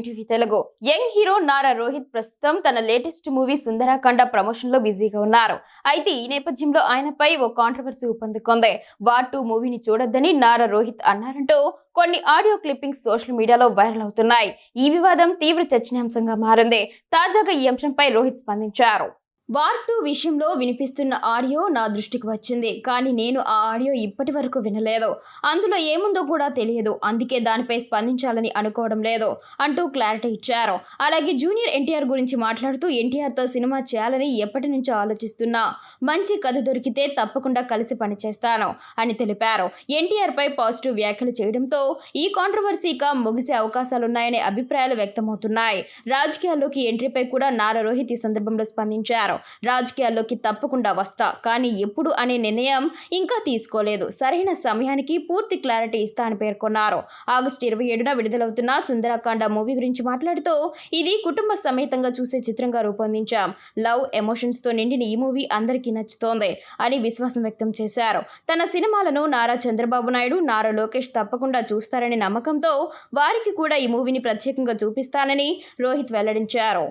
TV Telugu young hero Nara Rohit ప్రస్తుతం తన latest movie Sundarakanda promotion లో బిజీగా ఉన్నారు. అయితే ఈ నేపథ్యంలో ఆయనపై ఓ కాంట్రవర్సీ ఊపందుకుంది. వార్ 2 మూవీని చూడొద్దని నారా రోహిత్ అన్నారంటూ కొన్ని ఆడియో క్లిప్పింగ్స్ సోషల్ మీడియాలో వైరల్ అవుతున్నాయి. ఈ వివాదం తీవ్ర చర్చనీయాంశంగా మారింది. తాజాగా ఈ అంశంపై రోహిత్ స్పందించారు. వార్ 2 విషయంలో వినిపిస్తున్న ఆడియో నా దృష్టికి వచ్చింది. కానీ నేను ఆ ఆడియో ఇప్పటి వరకు వినలేదు. అందులో ఏముందో కూడా తెలియదు. అందుకే దానిపై స్పందించాలని అనుకోవడం లేదు అంటూ క్లారిటీ ఇచ్చారు. అలాగే జూనియర్ ఎన్టీఆర్ గురించి మాట్లాడుతూ ఎన్టీఆర్తో సినిమా చేయాలని ఎప్పటి నుంచో ఆలోచిస్తున్నా. మంచి కథ దొరికితే తప్పకుండా కలిసి పనిచేస్తాను అని తెలిపారు. ఎన్టీఆర్ పై పాజిటివ్ వ్యాఖ్యలు చేయడంతో ఈ కాంట్రవర్సీగా ముగిసే అవకాశాలున్నాయనే అభిప్రాయాలు వ్యక్తమవుతున్నాయి. రాజకీయాల్లోకి ఎంట్రీపై కూడా నారా రోహిత్ ఈ సందర్భంలో స్పందించారు. రాజకీయాల్లోకి తప్పకుండా వస్తా, కానీ ఎప్పుడు అనే నిర్ణయం ఇంకా తీసుకోలేదు. సరైన సమయానికి పూర్తి క్లారిటీ ఇస్తా అని పేర్కొన్నారు. ఆగస్టు 27న విడుదలవుతున్న సుందరాకాండ మూవీ గురించి మాట్లాడుతూ ఇది కుటుంబ సమేతంగా చూసే చిత్రంగా రూపొందించాం. లవ్ ఎమోషన్స్ తో నిండిన ఈ మూవీ అందరికీ నచ్చుతోంది అని విశ్వాసం వ్యక్తం చేశారు. తన సినిమాలను నారా చంద్రబాబు నాయుడు, నారా లోకేష్ తప్పకుండా చూస్తారనే నమ్మకంతో వారికి కూడా ఈ మూవీని ప్రత్యేకంగా చూపిస్తానని రోహిత్ వెల్లడించారు.